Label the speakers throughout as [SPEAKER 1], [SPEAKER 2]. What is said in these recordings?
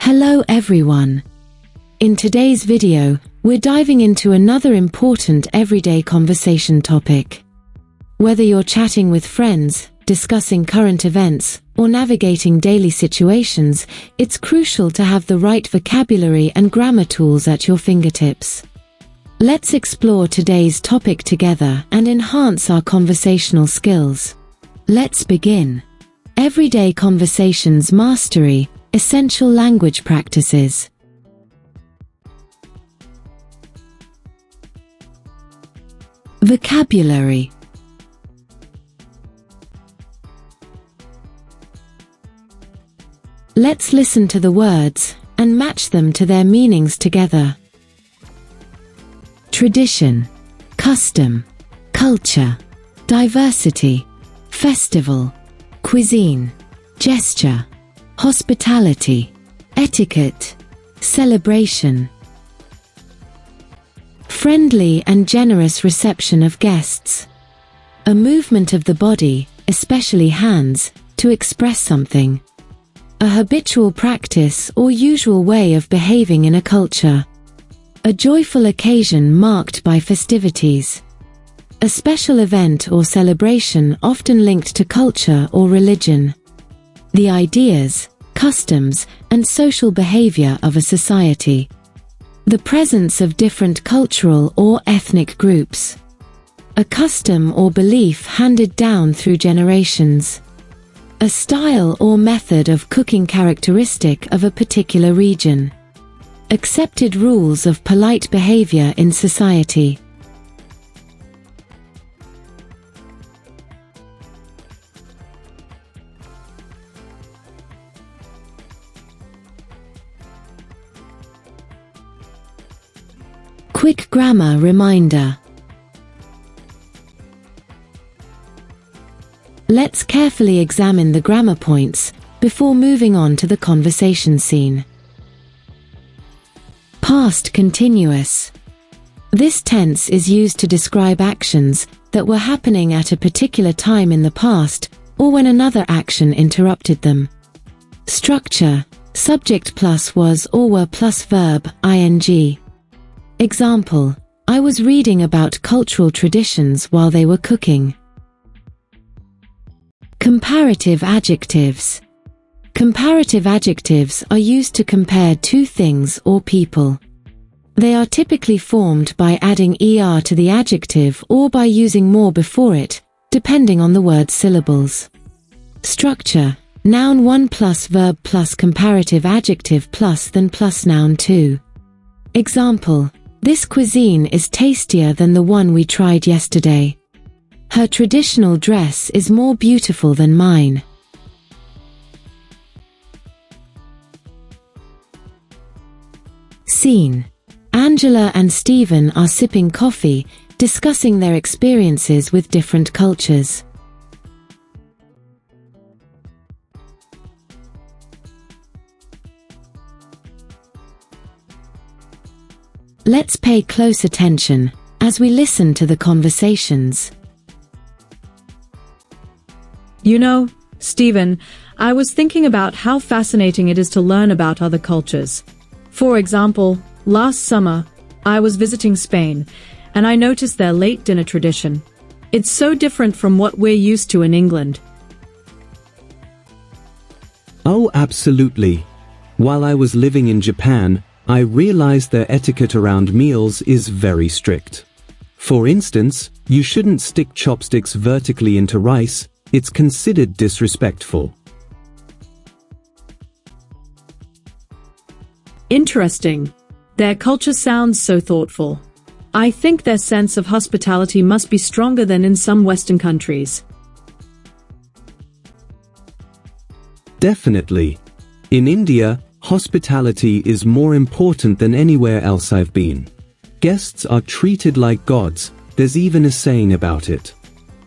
[SPEAKER 1] Hello everyone. In today's video, we're diving into another important everyday conversation topic. Whether you're chatting with friends, discussing current events, or navigating daily situations, it's crucial to have the right vocabulary and grammar tools at your fingertips. Let's explore today's topic together and enhance our conversational skills. Let's begin. Everyday conversations mastery, essential language practices. Vocabulary. Let's listen to the words and match them to their meanings together. Tradition, custom, culture, diversity, festival, cuisine, gesture, hospitality, etiquette, celebration. Friendly and generous reception of guests. A movement of the body, especially hands, to express something. A habitual practice or usual way of behaving in a culture. A joyful occasion marked by festivities. A special event or celebration often linked to culture or religion. The ideas, customs, and social behavior of a society. The presence of different cultural or ethnic groups. A custom or belief handed down through generations. A style or method of cooking characteristic of a particular region. Accepted rules of polite behavior in society. Quick grammar reminder. Let's carefully examine the grammar points before moving on to the conversation scene. Past continuous. This tense is used to describe actions that were happening at a particular time in the past or when another action interrupted them. Structure, subject plus was or were plus verb, ing. Example, I was reading about cultural traditions while they were cooking. Comparative adjectives. Comparative adjectives are used to compare two things or people. They are typically formed by adding er to the adjective or by using more before it, depending on the word's syllables. Structure, noun 1 plus verb plus comparative adjective plus than plus noun 2. Example, this cuisine is tastier than the one we tried yesterday. Her traditional dress is more beautiful than mine. Scene. Angela and Stephen are sipping coffee, discussing their experiences with different cultures. Let's pay close attention as we listen to the conversations.
[SPEAKER 2] You know, Stephen, I was thinking about how fascinating it is to learn about other cultures. For example, last summer, I was visiting Spain, and I noticed their late dinner tradition. It's so different from what we're used to in England.
[SPEAKER 3] Oh, absolutely. While I was living in Japan, I realized their etiquette around meals is very strict. For instance, you shouldn't stick chopsticks vertically into rice. It's considered disrespectful.
[SPEAKER 2] Interesting. Their culture sounds so thoughtful. I think their sense of hospitality must be stronger than in some Western countries.
[SPEAKER 3] Definitely. In India, hospitality is more important than anywhere else I've been. Guests are treated like gods, there's even a saying about it.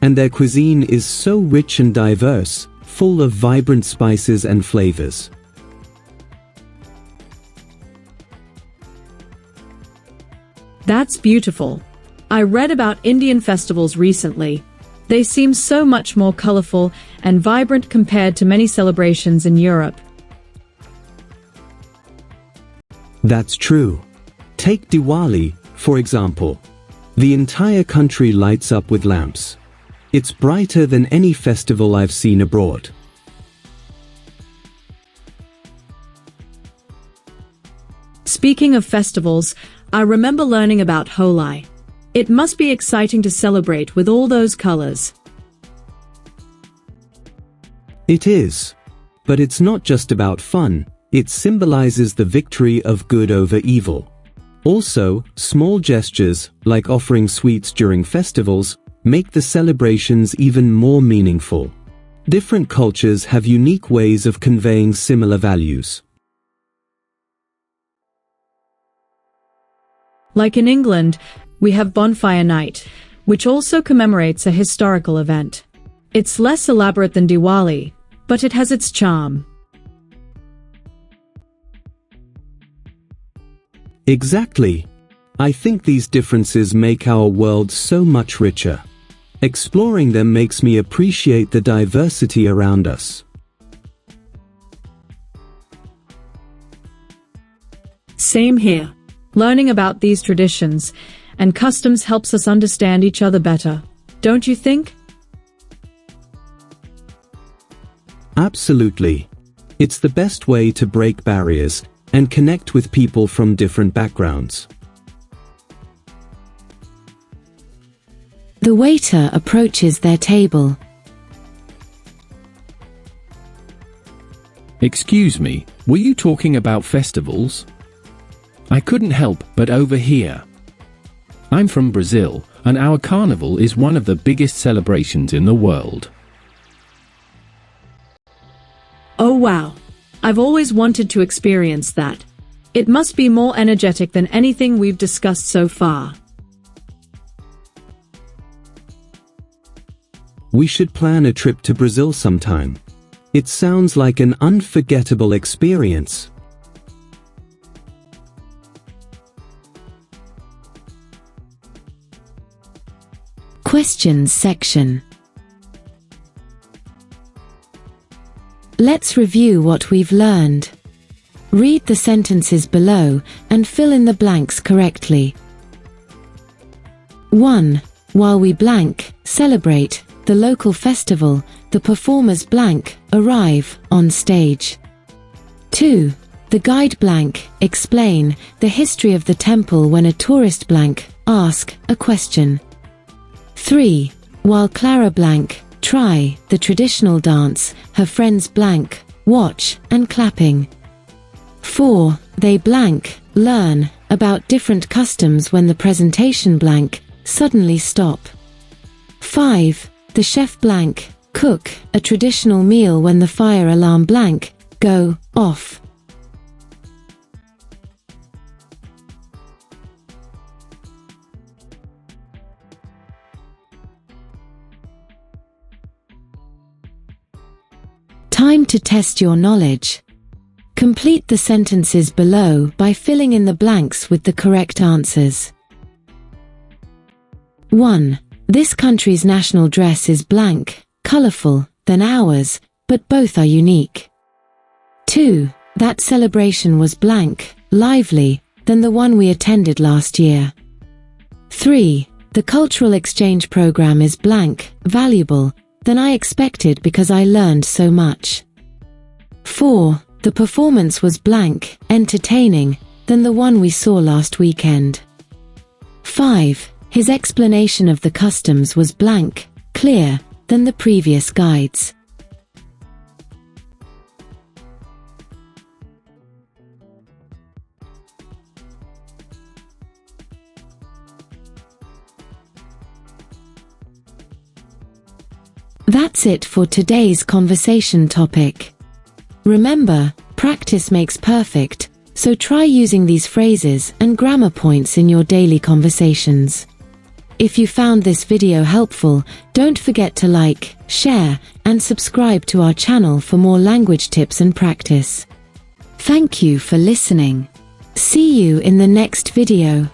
[SPEAKER 3] And their cuisine is so rich and diverse, full of vibrant spices and flavors.
[SPEAKER 2] That's beautiful. I read about Indian festivals recently. They seem so much more colorful and vibrant compared to many celebrations in Europe.
[SPEAKER 3] That's true. Take Diwali, for example. The entire country lights up with lamps. It's brighter than any festival I've seen abroad.
[SPEAKER 2] Speaking of festivals, I remember learning about Holi. It must be exciting to celebrate with all those colors.
[SPEAKER 3] It is. But it's not just about fun, it symbolizes the victory of good over evil. Also, small gestures, like offering sweets during festivals, make the celebrations even more meaningful. Different cultures have unique ways of conveying similar values.
[SPEAKER 2] Like in England, we have Bonfire Night, which also commemorates a historical event. It's less elaborate than Diwali, but it has its charm.
[SPEAKER 3] Exactly. I think these differences make our world so much richer. Exploring them makes me appreciate the diversity around us.
[SPEAKER 2] Same here. Learning about these traditions and customs helps us understand each other better, don't you think?
[SPEAKER 3] Absolutely. It's the best way to break barriers and connect with people from different backgrounds.
[SPEAKER 1] The waiter approaches their table.
[SPEAKER 4] Excuse me, were you talking about festivals? I couldn't help but overhear. I'm from Brazil, and our carnival is one of the biggest celebrations in the world.
[SPEAKER 2] Oh wow. I've always wanted to experience that. It must be more energetic than anything we've discussed so far.
[SPEAKER 3] We should plan a trip to Brazil sometime. It sounds like an unforgettable experience.
[SPEAKER 1] Questions section. Let's review what we've learned. Read the sentences below and fill in the blanks correctly. 1. While we blank celebrate the local festival, the performers blank arrive on stage. 2. The guide blank explain the history of the temple when a tourist blank ask a question. 3. While Clara blank try the traditional dance, her friends blank watch and clapping. 4. They blank learn about different customs when the presentation blank suddenly stop. 5. The chef blank cook a traditional meal when the fire alarm blank go off. Time to test your knowledge. Complete the sentences below by filling in the blanks with the correct answers. 1. This country's national dress is blank, colorful, than ours, but both are unique. 2. That celebration was blank, lively, than the one we attended last year. 3. The cultural exchange program is blank, valuable, than I expected because I learned so much. 4. The performance was blank, entertaining, than the one we saw last weekend. 5. His explanation of the customs was blank, clear, than the previous guides. That's it for today's conversation topic. Remember, practice makes perfect, so try using these phrases and grammar points in your daily conversations. If you found this video helpful, don't forget to like, share, and subscribe to our channel for more language tips and practice. Thank you for listening. See you in the next video.